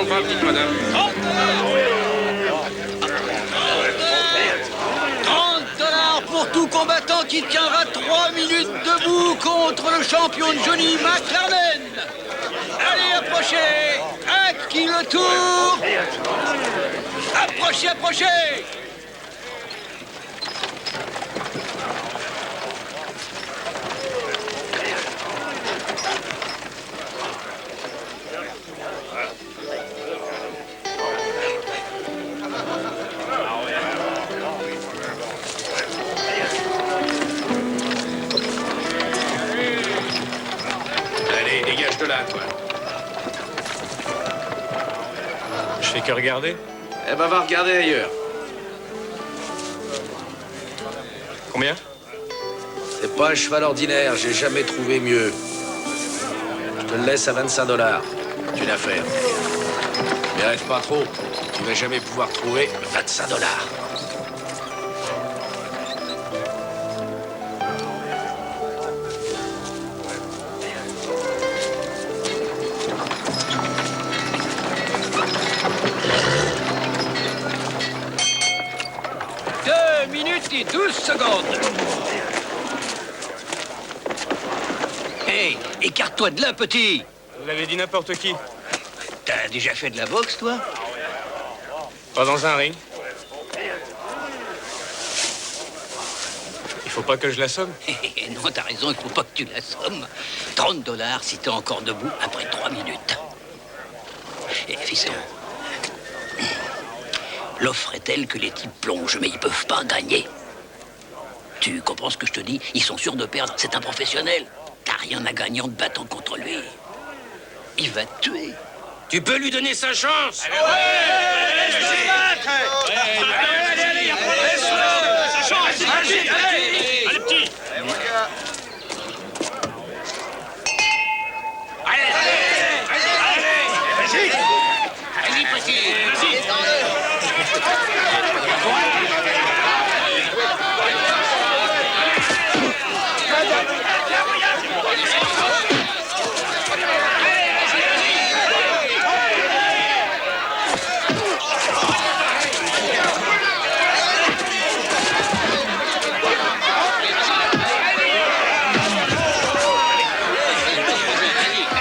pas vite, madame. 30 $ pour tout combattant qui tiendra 3 minutes debout contre le champion Johnny McLarnen. Allez, approchez. À qui le tour? Approchez, approchez. Allez, dégage de là, toi. Je fais que regarder. Eh ben, va regarder ailleurs. Combien? C'est pas un cheval ordinaire, j'ai jamais trouvé mieux. Je te le laisse à 25 $. C'est une affaire. Mais rêve pas trop, tu vas jamais pouvoir trouver 25 $. Et 12 secondes. Hé, écarte-toi de là, petit. Vous avez dit n'importe qui. T'as déjà fait de la boxe, toi? Pas dans un ring. Il faut pas que je l'assomme. Non, t'as raison, il faut pas que tu l'assommes. 30 $ si t'es encore debout après 3 minutes. Et fiston, l'offre est telle que les types plongent, mais ils peuvent pas gagner. Tu comprends ce que je te dis? Ils sont sûrs de perdre. C'est un professionnel. T'as rien à gagner en te battant contre lui. Il va te tuer. Tu peux lui donner sa chance.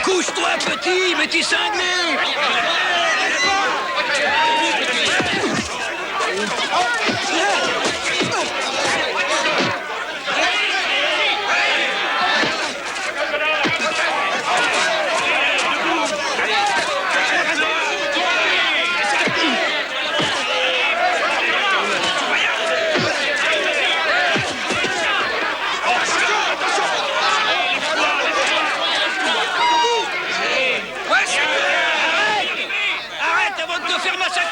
Couche-toi, petit, mais t'es cinglé. Arrête avant de te faire massacrer.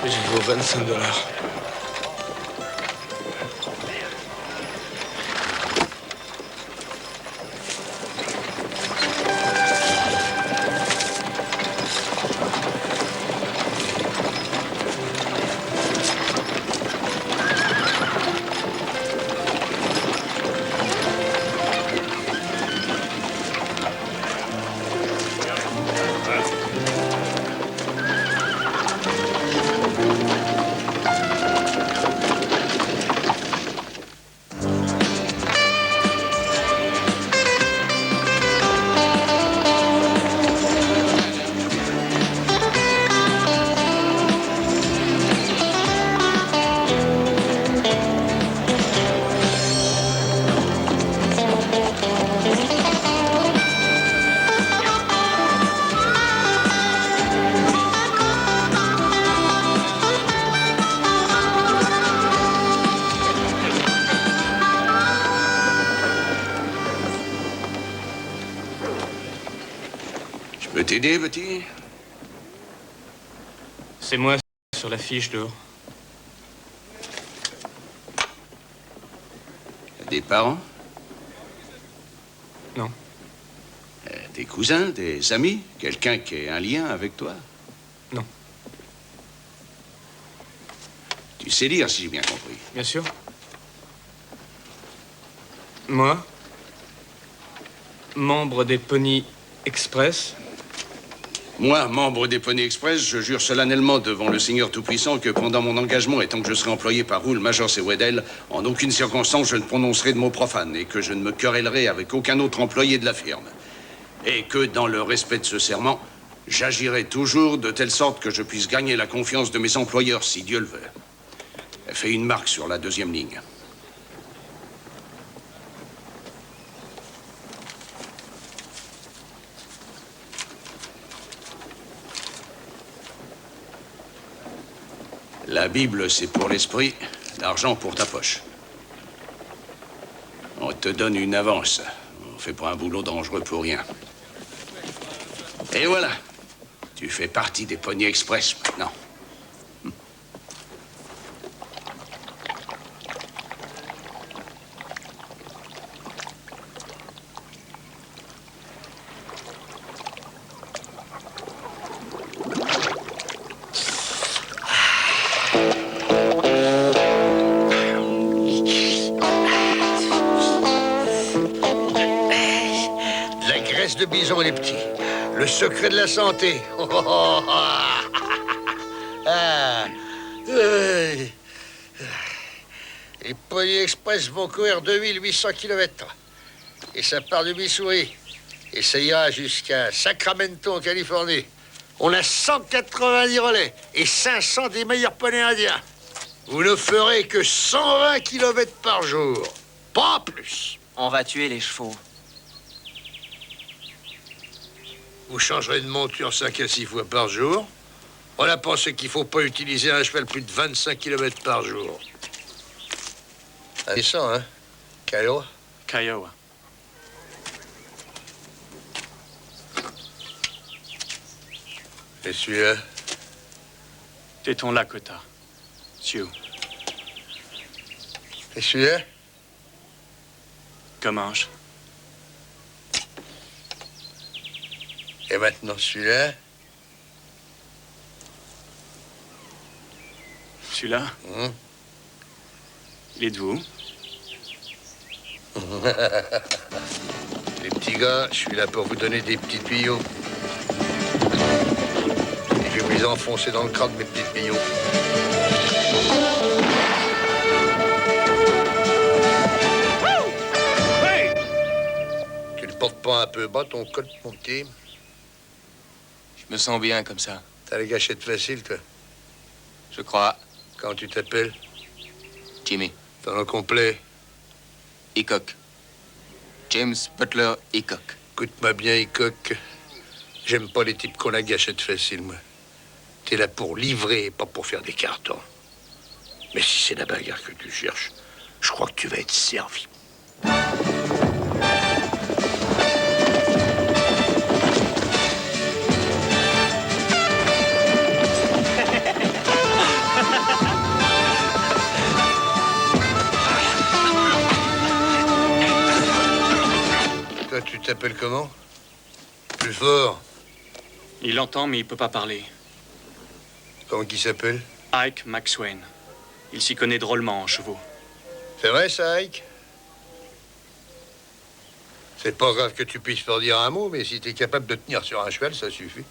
J'ai vaut 25 $. peux t'aider, petit? C'est moi sur la fiche dehors. Des parents? Non. Des cousins, des amis? Quelqu'un qui ait un lien avec toi? Non. Tu sais lire, si j'ai bien compris. Bien sûr. Moi, membre des Pony Express. Moi, membre des Pony Express, je jure solennellement devant le Seigneur Tout-Puissant que pendant mon engagement et tant que je serai employé par Roule, Majors et Weddell, en aucune circonstance je ne prononcerai de mots profanes et que je ne me querellerai avec aucun autre employé de la firme. Et que, dans le respect de ce serment, j'agirai toujours de telle sorte que je puisse gagner la confiance de mes employeurs, si Dieu le veut. Fais une marque sur la deuxième ligne. La Bible, c'est pour l'esprit, l'argent pour ta poche. On te donne une avance. On fait pas un boulot dangereux pour rien. Et voilà. Tu fais partie des Pony Express maintenant. La graisse de bison, les petits. Le secret de la santé. Les Pony Express vont courir 2800 km. Et ça part de Missouri. Et ça ira jusqu'à Sacramento, en Californie. On a 190 relais et 500 des meilleurs poneys indiens. Vous ne ferez que 120 km par jour. Pas plus. On va tuer les chevaux. Vous changerez de monture 5 à 6 fois par jour. On a pensé qu'il ne faut pas utiliser un cheval plus de 25 km par jour. C'est ça, hein? Kiowa? Kiowa. Et celui-là? Téton Lakota. Sioux. Et celui-là? Comanche. Et maintenant celui-là? Celui-là, il est de vous. Les petits gars, je suis là pour vous donner des petits tuyaux. Et je vais vous les enfoncer dans le crâne, mes petits tuyaux. Tu le portes pas un peu bas, ton col, mon petit? Je me sens bien comme ça. T'as les gâchettes faciles, toi. Je crois. Quand tu t'appelles? Jimmy. Ton nom complet? Hickok. James Butler Hickok. Écoute-moi bien, Hickok. J'aime pas les types qu'on a gâchettes faciles, moi. T'es là pour livrer, pas pour faire des cartons. Mais si c'est la bagarre que tu cherches, je crois que tu vas être servi. Toi, tu t'appelles comment? Plus fort. Il entend, mais il peut pas parler. Comment qu'il s'appelle? Ike McSwain. Il s'y connaît drôlement en chevaux. C'est vrai, ça, Ike? C'est pas grave que tu puisses pas dire un mot, mais si t'es capable de tenir sur un cheval, ça suffit.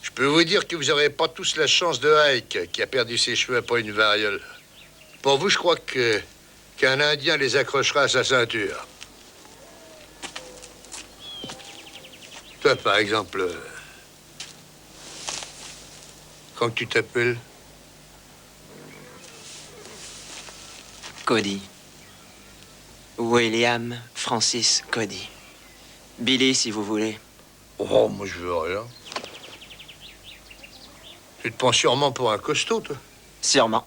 Je peux vous dire que vous n'aurez pas tous la chance de Ike, qui a perdu ses cheveux après une variole. Pour vous, je crois qu'un Indien les accrochera à sa ceinture. Toi, par exemple, comment tu t'appelles? Cody. William Francis Cody. Billy, si vous voulez. Oh, moi, je veux rien. Tu te prends sûrement pour un costaud, toi. Sûrement.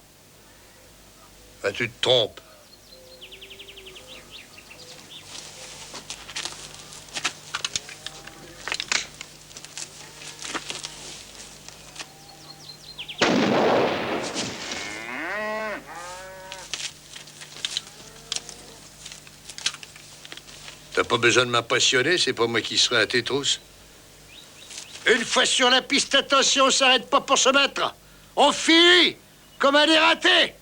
Ben, tu te trompes. T'as pas besoin de m'impressionner, c'est pas moi qui serai à tes trousses. Une fois sur la piste, attention, on s'arrête pas pour se mettre. On finit comme un dératé.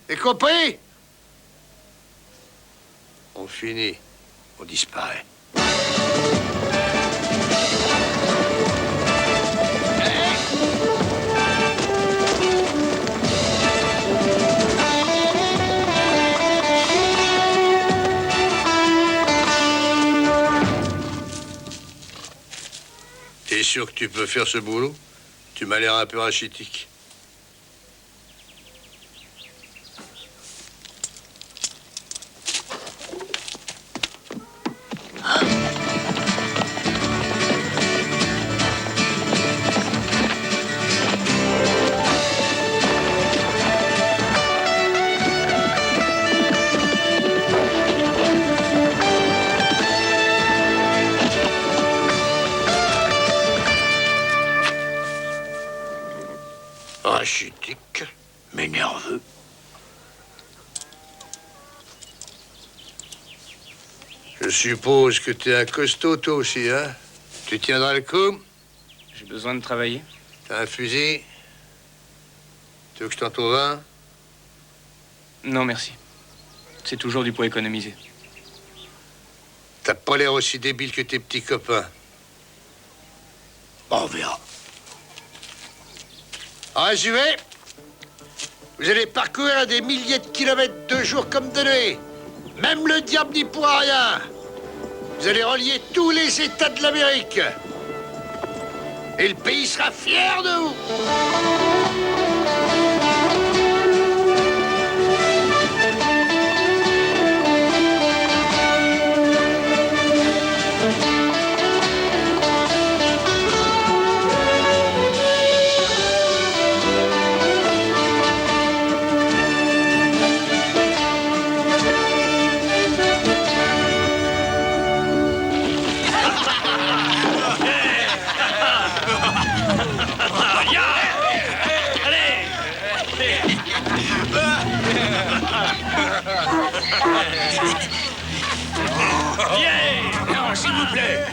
Et compris? On finit, on disparaît. T'es sûr que tu peux faire ce boulot? Tu m'as l'air un peu rachitique. Rachitique, mais nerveux. Je suppose que t'es un costaud, toi aussi, hein? Tu tiendras le coup? J'ai besoin de travailler. T'as un fusil? Tu veux que je t'en trouve un? Non, merci. C'est toujours du poids économisé. T'as pas l'air aussi débile que tes petits copains. Bon, on verra. En résumé, vous allez parcourir des milliers de kilomètres de jour comme de nuit. Même le diable n'y pourra rien. Vous allez relier tous les États de l'Amérique. Et le pays sera fier de vous. Non, s'il vous plaît.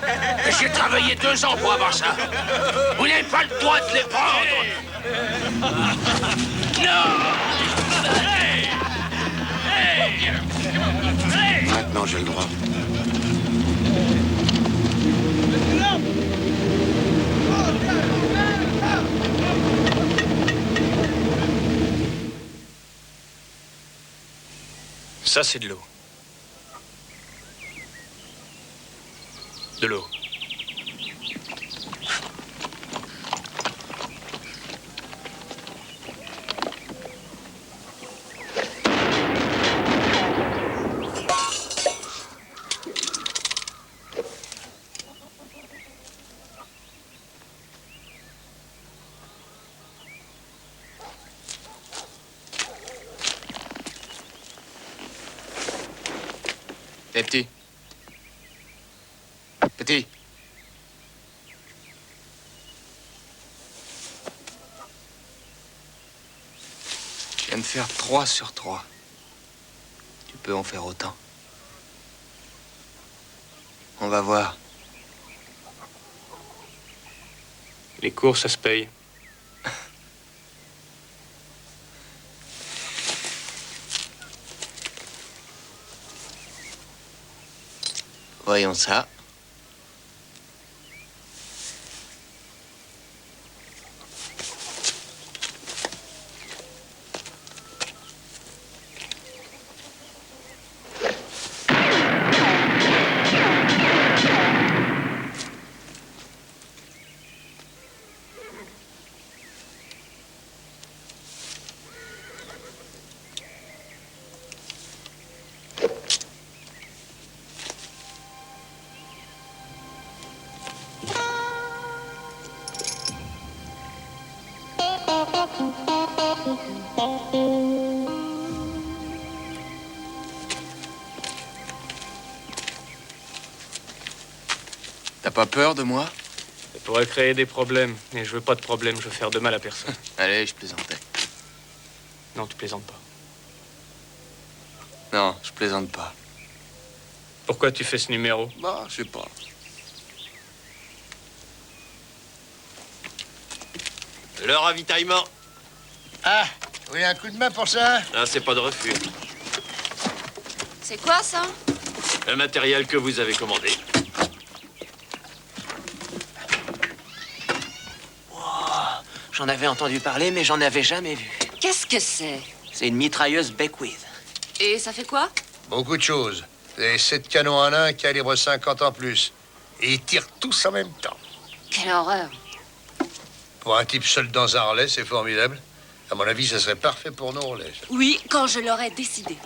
J'ai travaillé 2 ans pour avoir ça. Vous n'avez pas le droit de les prendre. Maintenant, j'ai le droit. Ça, c'est de l'eau. De l'eau. T'es petit. Petit. Je viens de faire 3 sur 3. Tu peux en faire autant. On va voir. Les courses, ça se paye. Voyons ça. T'as pas peur de moi? Ça pourrait créer des problèmes, mais je veux pas de problème, je veux faire de mal à personne. Allez, je plaisantais. Non, tu plaisantes pas. Non, je plaisante pas. Pourquoi tu fais ce numéro? Bah, je sais pas. Le ravitaillement. Ah, vous voulez un coup de main pour ça? Ah, c'est pas de refus. C'est quoi ça? Le matériel que vous avez commandé. J'en avais entendu parler, mais j'en avais jamais vu. Qu'est-ce que c'est? C'est une mitrailleuse Beckwith. Et ça fait quoi? Beaucoup de choses. Des 7 canons en un, calibre 50 en plus. Et ils tirent tous en même temps. Quelle horreur. Pour un type seul dans un relais, c'est formidable. À mon avis, ça serait parfait pour nos relais. Oui, quand je l'aurai décidé.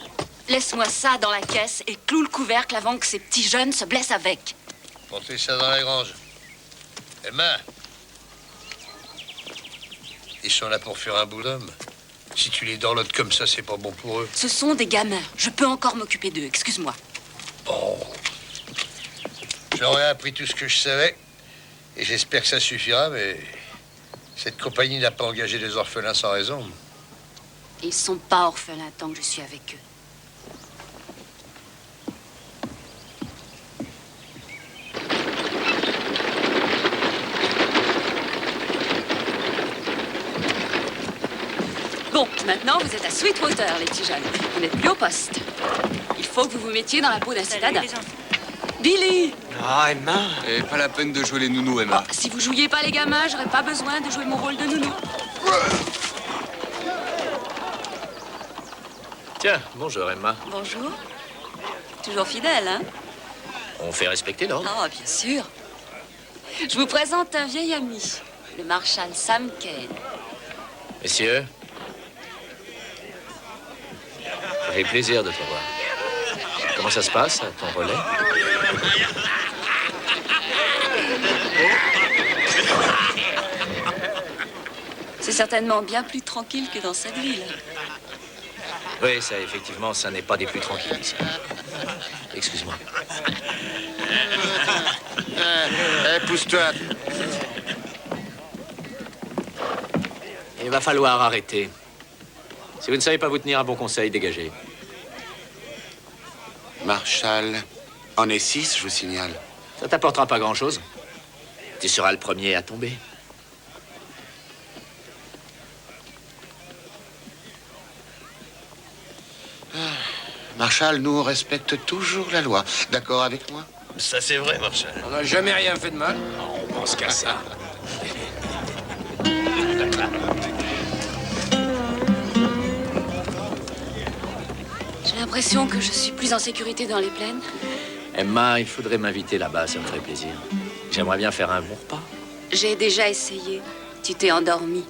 Laisse-moi ça dans la caisse et cloue le couvercle avant que ces petits jeunes se blessent avec. Montez ça dans la grange. Emma. Ils sont là pour faire un bout d'homme. Si tu les dorlotes comme ça, c'est pas bon pour eux. Ce sont des gamins. Je peux encore m'occuper d'eux, excuse-moi. Bon. J'aurais appris tout ce que je savais. Et j'espère que ça suffira, mais... cette compagnie n'a pas engagé des orphelins sans raison. Ils sont pas orphelins tant que je suis avec eux. Bon, maintenant vous êtes à Sweetwater, les petits jeunes. Vous n'êtes plus au poste. Il faut que vous vous mettiez dans la peau d'un citadin. Billy! Ah, Emma. Et pas la peine de jouer les nounous, Emma. Si vous jouiez pas les gamins, j'aurais pas besoin de jouer mon rôle de nounou. Tiens, bonjour Emma. Bonjour. Toujours fidèle, hein? On fait respecter l'ordre. Ah, bien sûr. Je vous présente un vieil ami, le marshal Sam Kane. Messieurs, ça fait plaisir de te voir. Comment ça se passe, à ton relais? C'est certainement bien plus tranquille que dans cette ville. Oui, ça, effectivement, ça n'est pas des plus tranquilles ici. Excuse-moi. Pousse-toi. Il va falloir arrêter. Si vous ne savez pas vous tenir à bon conseil, dégagez. Marshal, en est 6, je vous signale. Ça t'apportera pas grand-chose. Tu seras le premier à tomber. Marshal, nous, on respecte toujours la loi. D'accord avec moi? Ça, c'est vrai, Marshal. On n'a jamais rien fait de mal. On pense qu'à ça. J'ai l'impression que je suis plus en sécurité dans les plaines. Emma, il faudrait m'inviter là-bas, ça me ferait plaisir. J'aimerais bien faire un bon repas. J'ai déjà essayé. Tu t'es endormi.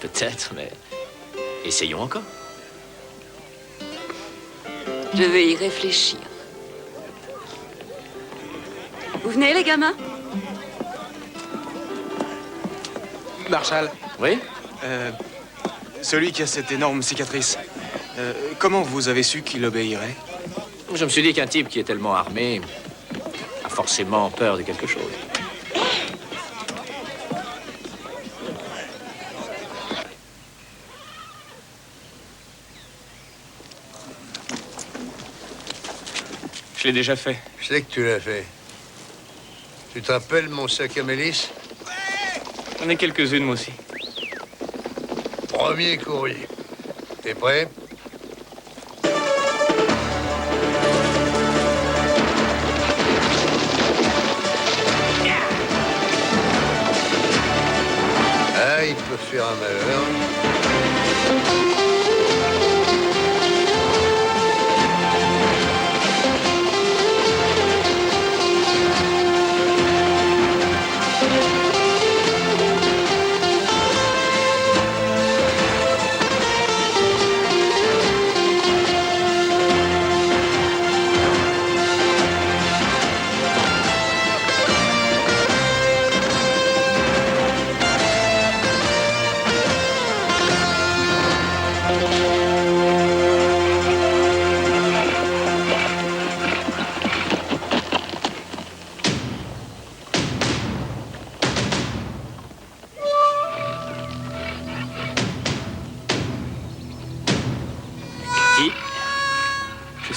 Peut-être, mais essayons encore. Je vais y réfléchir. Vous venez, les gamins? Marshal, Oui? celui qui a cette énorme cicatrice, comment vous avez su qu'il obéirait? Je me suis dit qu'un type qui est tellement armé a forcément peur de quelque chose. Je l'ai déjà fait. Je sais que tu l'as fait. Tu te rappelles mon sac à Mélisse? J'en ai quelques-unes, moi aussi. Premier courrier. T'es prêt? Ah, il peut faire un malheur.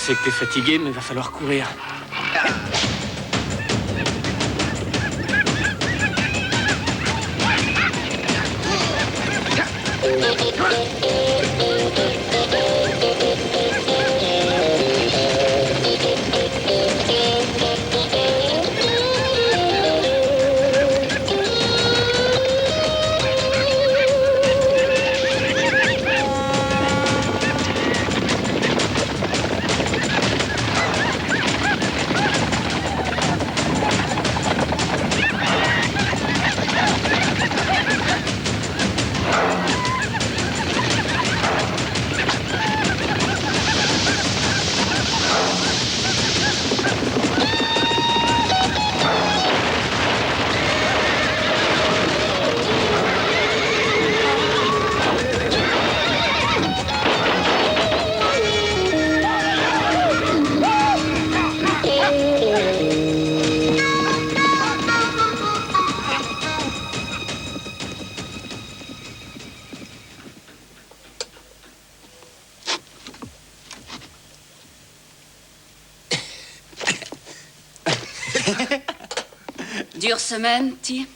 sais que t'es fatigué, mais va falloir courir. Dure semaine, Ti?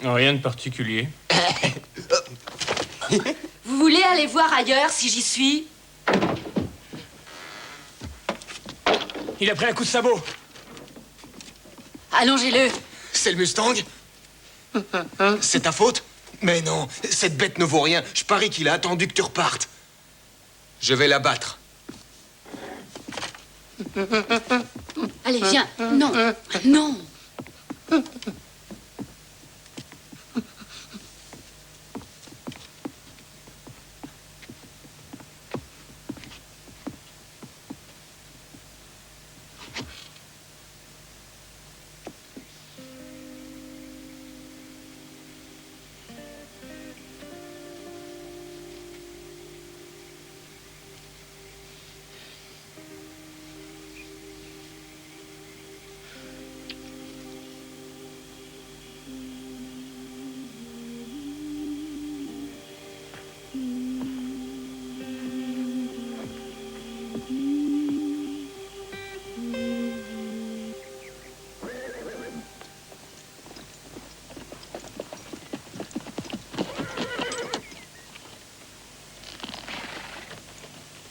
Rien de particulier. Vous voulez aller voir ailleurs si j'y suis? Il a pris un coup de sabot. Allongez-le. C'est le Mustang? C'est ta faute? Mais non, cette bête ne vaut rien. Je parie qu'il a attendu que tu repartes. Je vais la battre. Allez, viens. Non, non.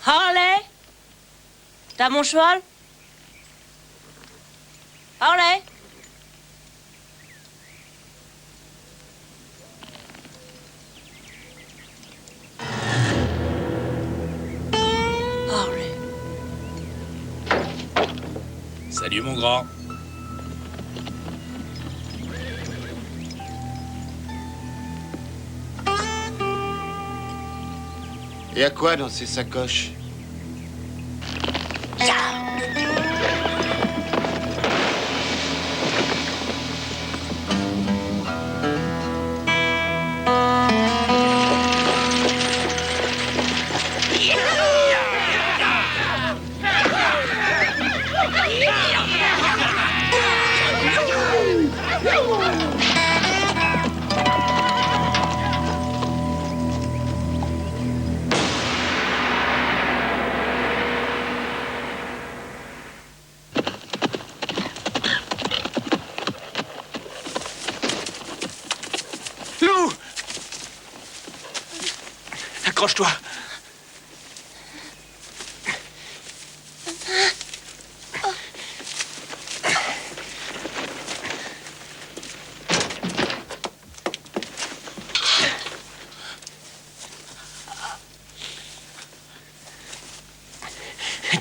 Harley? T'as mon cheval? Harley? Harley. Salut, mon grand. Et à quoi dans ces sacoches? Lou! Accroche-toi.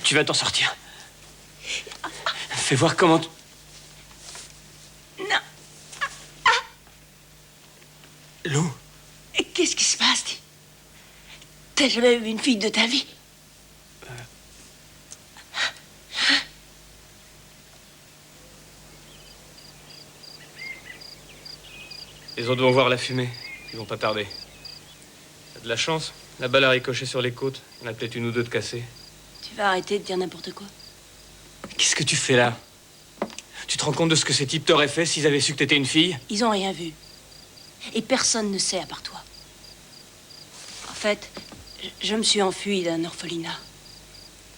Tu vas t'en sortir. Fais voir comment... Non. Lou? Qu'est-ce qui se passe? T'as jamais vu une fille de ta vie? Les autres vont voir la fumée. Ils vont pas tarder. T'as de la chance. La balle a ricoché sur les côtes. Il y en a peut-être une ou deux de cassées. Tu vas arrêter de dire n'importe quoi. Qu'est-ce que tu fais là? Tu te rends compte de ce que ces types t'auraient fait s'ils avaient su que t'étais une fille? Ils ont rien vu. Et personne ne sait à part toi. En fait, je me suis enfuie d'un orphelinat.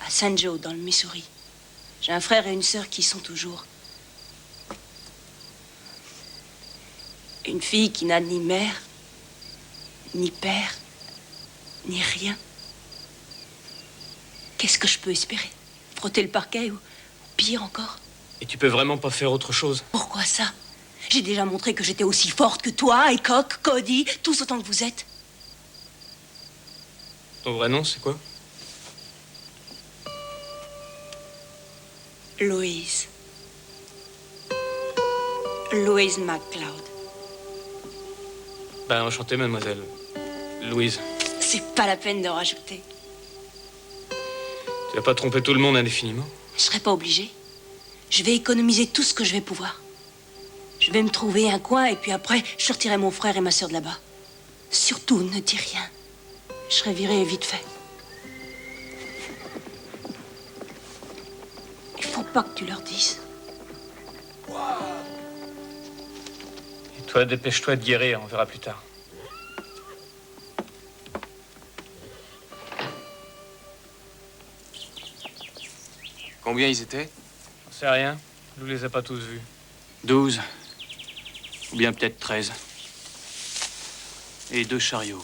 à St. Joe, dans le Missouri. J'ai un frère et une sœur qui y sont toujours. Une fille qui n'a ni mère, ni père, ni rien. Qu'est-ce que je peux espérer? Frotter le parquet ou pire encore? Et tu peux vraiment pas faire autre chose? Pourquoi ça? J'ai déjà montré que j'étais aussi forte que toi, et Coq, Cody, tous autant que vous êtes. Ton vrai nom, c'est quoi? Louise. Louise MacLeod. Ben, enchanté, mademoiselle. Louise. C'est pas la peine de rajouter. Tu vas pas tromper tout le monde indéfiniment? Je serai pas obligée. Je vais économiser tout ce que je vais pouvoir. Je vais me trouver un coin et puis après, je sortirai mon frère et ma sœur de là-bas. Surtout, ne dis rien. Je serai virée vite fait. Il faut pas que tu leur dises. Et toi, dépêche-toi de guérir, on verra plus tard. Combien ils étaient? J'en sais rien. Je les ai pas tous vus. 12. Ou bien peut-être 13. Et 2 chariots.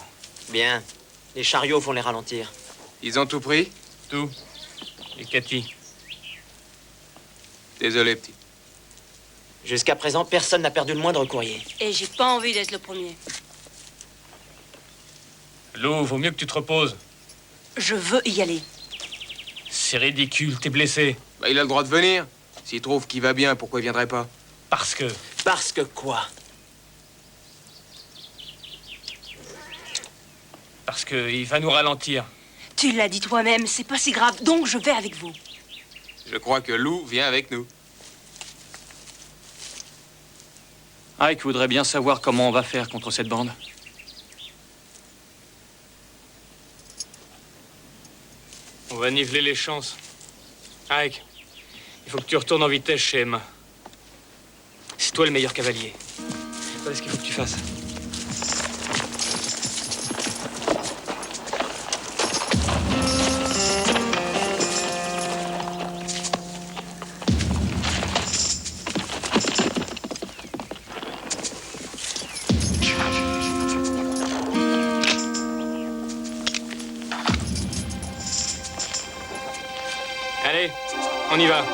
Bien. Les chariots vont les ralentir. Ils ont tout pris? Tout. Et Cathy. Désolé, petit. Jusqu'à présent, personne n'a perdu le moindre courrier. Et j'ai pas envie d'être le premier. Lou, vaut mieux que tu te reposes. Je veux y aller. C'est ridicule, t'es blessé. Bah, il a le droit de venir. S'il trouve qu'il va bien, pourquoi il viendrait pas? Parce que... Parce que quoi? Parce qu'il va nous ralentir. Tu l'as dit toi-même, c'est pas si grave, donc je vais avec vous. Je crois que Lou vient avec nous. Ike voudrait bien savoir comment on va faire contre cette bande. On va niveler les chances. Ike, il faut que tu retournes en vitesse chez Emma. C'est toi le meilleur cavalier. Voilà ce qu'il faut que tu fasses. Allez, on y va.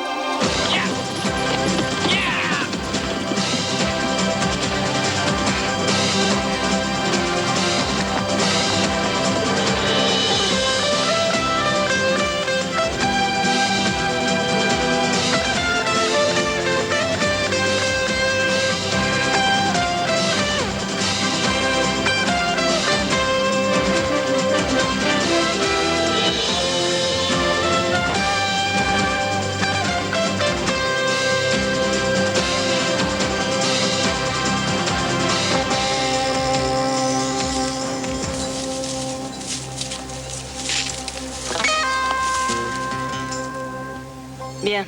Bien,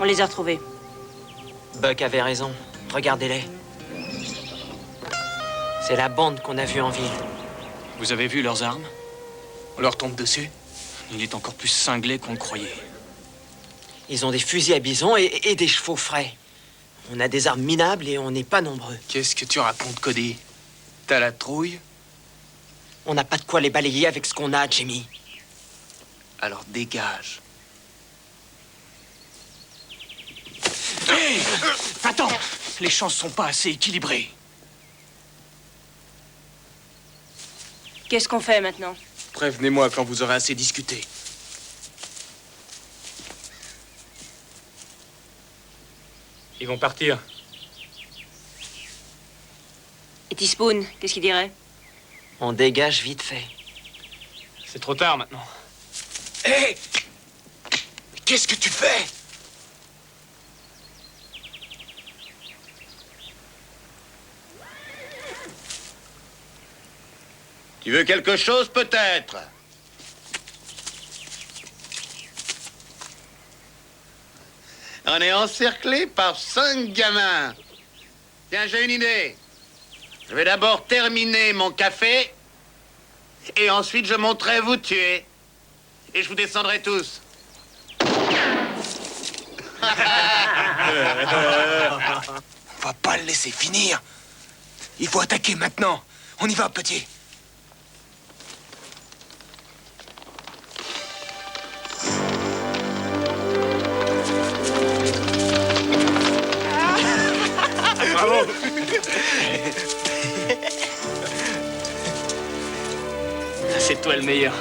on les a retrouvés. Buck avait raison. Regardez-les. C'est la bande qu'on a vue en ville. Vous avez vu leurs armes? On leur tombe dessus? Il est encore plus cinglé qu'on le croyait. Ils ont des fusils à bison et des chevaux frais. On a des armes minables et on n'est pas nombreux. Qu'est-ce que tu racontes, Cody? T'as la trouille? On n'a pas de quoi les balayer avec ce qu'on a, Jimmy. Alors dégage. Hé! Va-t'en! Les chances sont pas assez équilibrées. Qu'est-ce qu'on fait maintenant? Prévenez-moi quand vous aurez assez discuté. Ils vont partir. Et Teaspoon, qu'est-ce qu'il dirait? On dégage vite fait. C'est trop tard maintenant. Hé! Qu'est-ce que tu fais? Tu veux quelque chose, peut-être? On est encerclé par 5 gamins. Tiens, j'ai une idée. Je vais d'abord terminer mon café, et ensuite je monterai vous tuer. Et je vous descendrai tous. On va pas le laisser finir. Il faut attaquer maintenant. On y va, petit. Bravo. C'est toi le meilleur.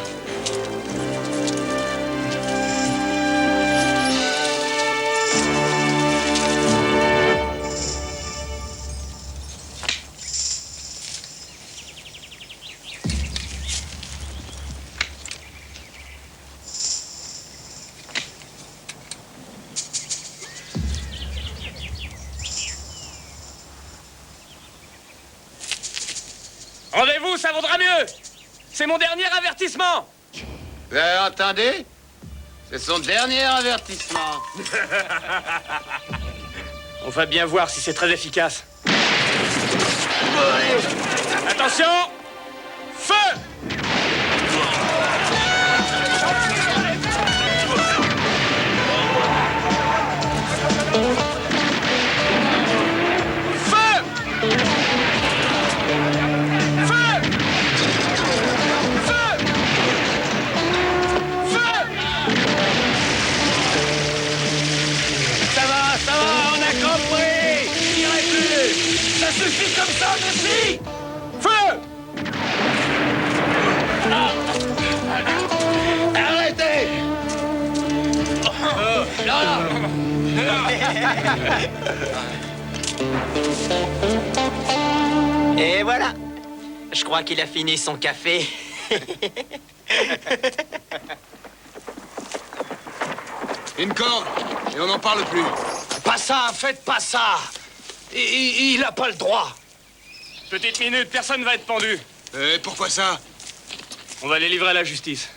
Rendez-vous, ça vaudra mieux. C'est mon dernier avertissement. Vous avez entendu? C'est son dernier avertissement. On va bien voir si c'est très efficace. Attention! Feu! Ça suffit comme ça, merci! Feu! Arrêtez! Et voilà. Je crois qu'il a fini son café. Une corde, et on n'en parle plus. Pas ça, faites pas ça! Il a pas le droit. Petite minute, personne va être pendu. Pourquoi ça? On va les livrer à la justice.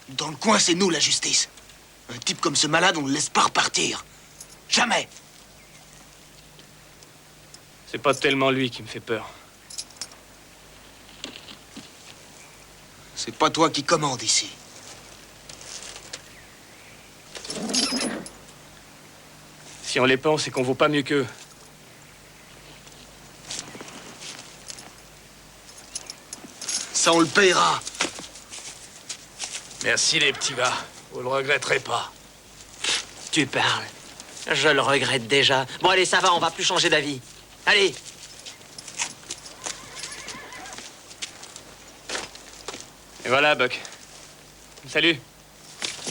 Dans le coin, c'est nous, la justice. Un type comme ce malade, on ne le laisse pas repartir. Jamais. C'est pas tellement lui qui me fait peur. C'est pas toi qui commande ici. Si on les pense, c'est qu'on vaut pas mieux qu'eux. Ça, on le payera. Merci les petits gars. Vous le regretterez pas. Tu parles. Je le regrette déjà. Bon, allez, ça va, on va plus changer d'avis. Allez. Et voilà, Buck. Salut.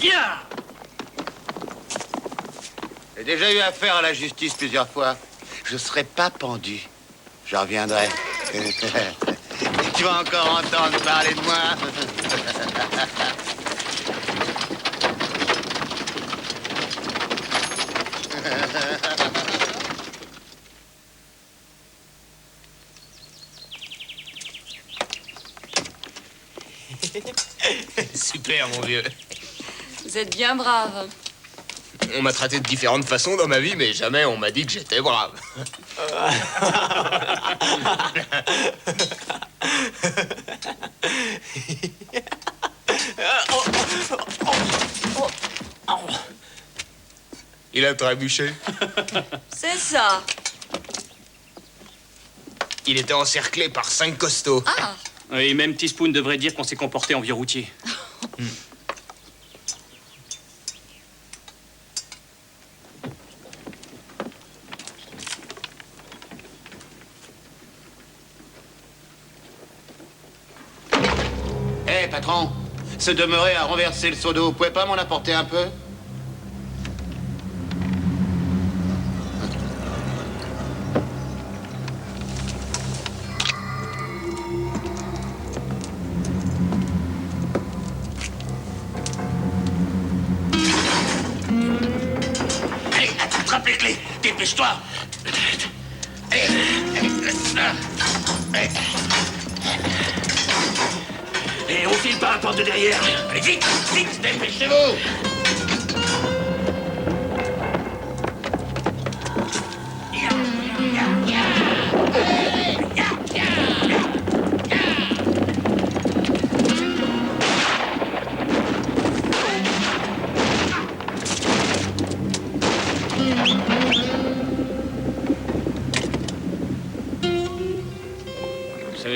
Bien. J'ai déjà eu affaire à la justice plusieurs fois. Je serai pas pendu. Je reviendrai. Tu vas encore entendre parler de moi. Super, mon vieux. Vous êtes bien brave. On m'a traité de différentes façons dans ma vie, mais jamais on m'a dit que j'étais brave. Il a trébuché. C'est ça. Il était encerclé par 5 costauds. Ah. Et même Teaspoon devrait dire qu'on s'est comporté en vieux routier. Hé, patron, ce demeuré à renverser le seau d'eau, vous pouvez pas m'en apporter un peu? Allez, attrape les clés. Dépêche-toi. Et on file par la porte de derrière. Allez, vite, vite, dépêchez-vous.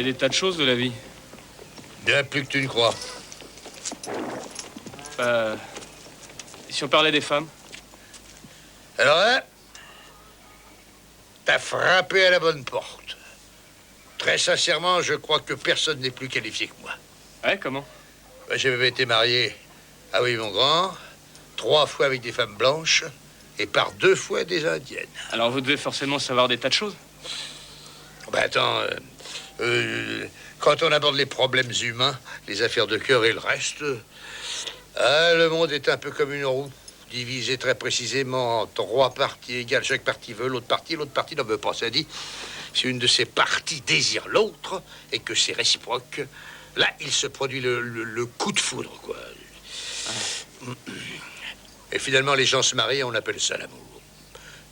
savez des tas de choses de la vie. Bien plus que tu ne crois. Et si on parlait des femmes? Alors là, t'as frappé à la bonne porte. Très sincèrement, je crois que personne n'est plus qualifié que moi. Ouais, comment? J'ai même été marié, ah oui, mon grand, 3 fois avec des femmes blanches et par 2 fois des indiennes. Alors vous devez forcément savoir des tas de choses. Ben attends, quand on aborde les problèmes humains, les affaires de cœur et le reste, le monde est un peu comme une roue, divisée très précisément en 3 parties égales. Chaque partie veut l'autre partie n'en veut pas. Ça dit, si une de ces parties désire l'autre et que c'est réciproque, là, il se produit le coup de foudre, quoi. Et finalement, les gens se marient et on appelle ça l'amour.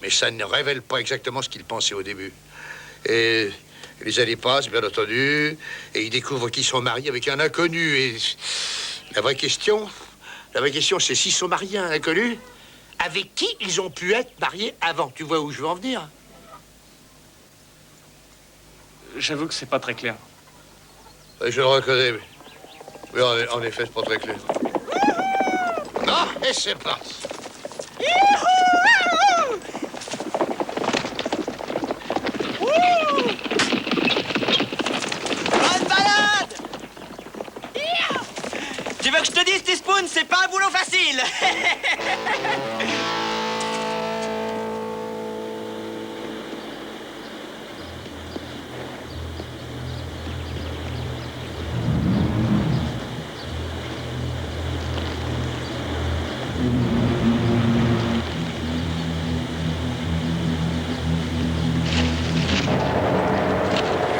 Mais ça ne révèle pas exactement ce qu'ils pensaient au début. Et les années passent, bien entendu, et ils découvrent qu'ils sont mariés avec un inconnu. Et la vraie question, c'est s'ils sont mariés à un inconnu, avec qui ils ont pu être mariés avant. Tu vois où je veux en venir? J'avoue que c'est pas très clair. Je le reconnais. Oui, en effet, c'est pas très clair. Non, et c'est parti. Bonne balade! Tu veux que je te dise, Teaspoon, c'est pas un boulot facile.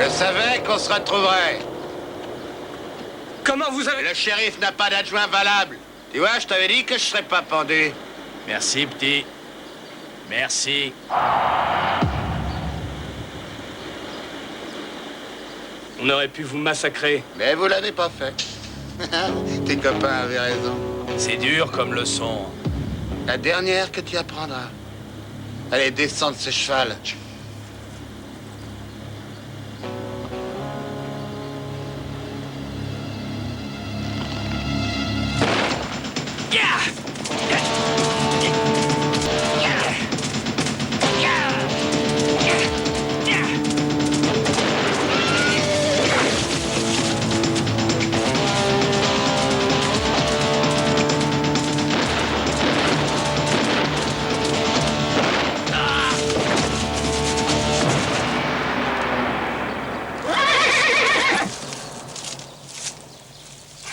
Je savais qu'on se retrouverait. Comment vous avez... Le shérif n'a pas d'adjoint valable. Tu vois, je t'avais dit que je serais pas pendu. Merci, petit. Merci. On aurait pu vous massacrer. Mais vous l'avez pas fait. Tes copains avaient raison. C'est dur comme leçon. La dernière que tu apprendras. Allez, descends de ce cheval.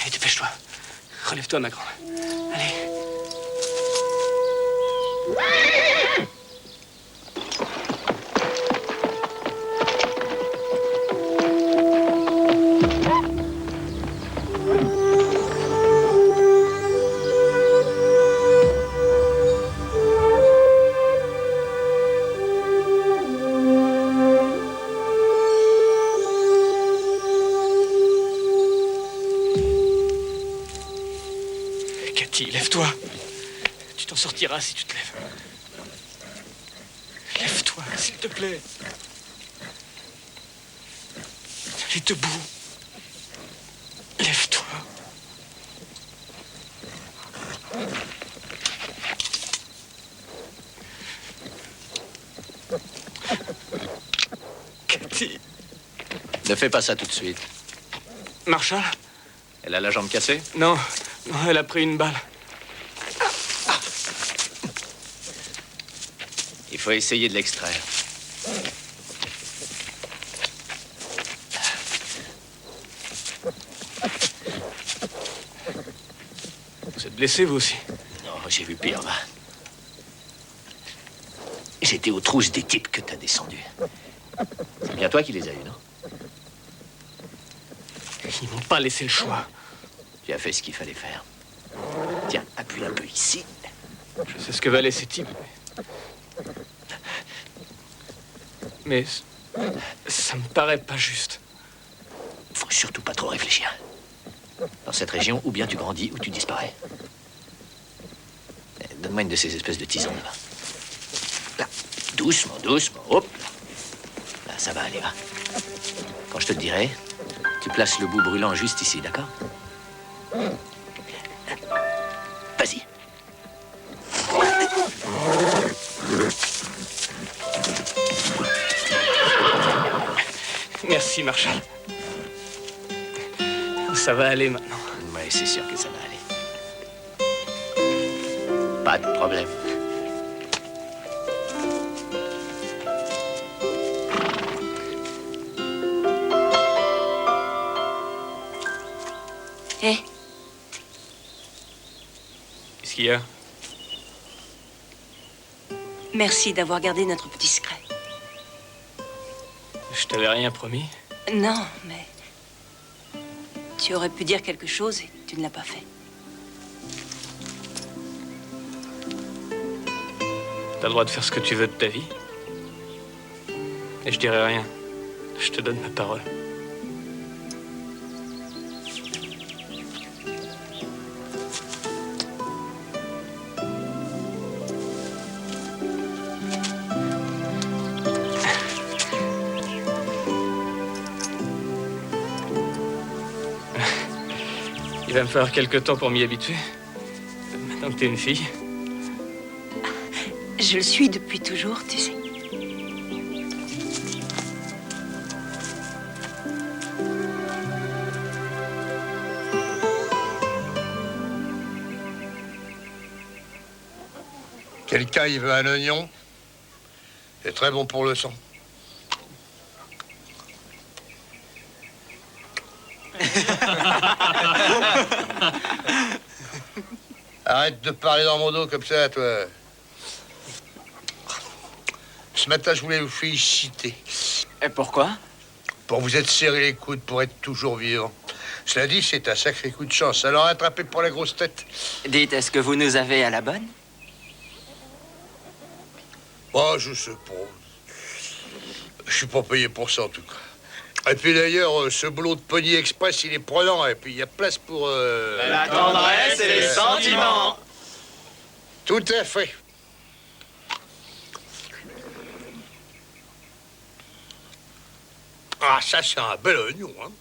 Allez, dépêche-toi. Relève-toi, ma grande. Allez. Cathy, lève-toi. Tu t'en sortiras si tu te lèves. Lève-toi, s'il te plaît. Elle est debout. Lève-toi. Cathy. Ne fais pas ça tout de suite. Marshall? Elle a la jambe cassée? Non, non, elle a pris une balle. Il faut essayer de l'extraire. Vous êtes blessé, vous aussi? Non, j'ai vu pire, va. J'étais aux trousses des types que t'as descendus. C'est bien toi qui les as eus, non? Ils m'ont pas laissé le choix. Tu as fait ce qu'il fallait faire. Tiens, appuie un peu ici. Je sais ce que valaient ces types. Mais ça me paraît pas juste. Faut surtout pas trop réfléchir. Dans cette région, ou bien tu grandis, ou tu disparais. Donne-moi une de ces espèces de tisons, là. Là, doucement, doucement, hop. Là, ça va aller, va. Quand je te le dirai, tu places le bout brûlant juste ici, d'accord? Vas-y. Merci, Marshall. Ça va aller maintenant. Oui, c'est sûr que ça va aller. Pas de problème. Hé, Qu'est-ce qu'il y a? merci d'avoir gardé notre petit secret. Je t'avais rien promis. Non, mais... Tu aurais pu dire quelque chose et tu ne l'as pas fait. T'as le droit de faire ce que tu veux de ta vie. Et je dirai rien. Je te donne ma parole. Il va me falloir quelque temps pour m'y habituer. Maintenant que t'es une fille. Je le suis depuis toujours, tu sais. Quelqu'un, il veut un oignon? C'est très bon pour le sang. Arrête de parler dans mon dos comme ça, toi. Ce matin, je voulais vous féliciter. Et pourquoi? Pour vous être serré les coudes, pour être toujours vivant. Cela dit, c'est un sacré coup de chance. Alors, attrapé pour la grosse tête. Dites, est-ce que vous nous avez à la bonne? Oh, je sais pas. Je suis pas payé pour ça, en tout cas. Et puis d'ailleurs, ce boulot de Pony Express, il est prenant. Et puis, il y a place pour... La tendresse et les sentiments. Tout à fait. Ah, ça, c'est un bel oignon, hein.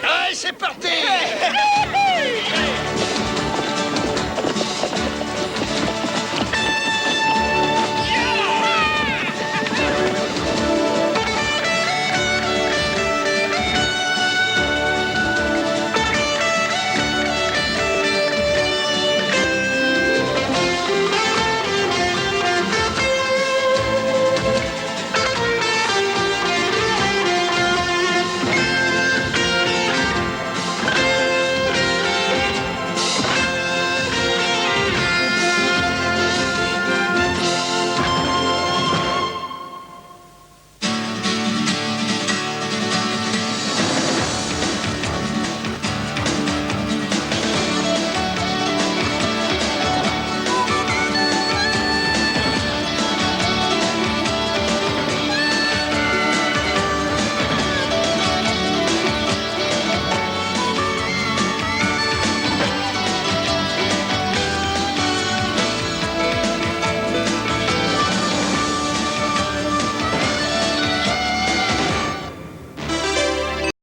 Allez, c'est parti.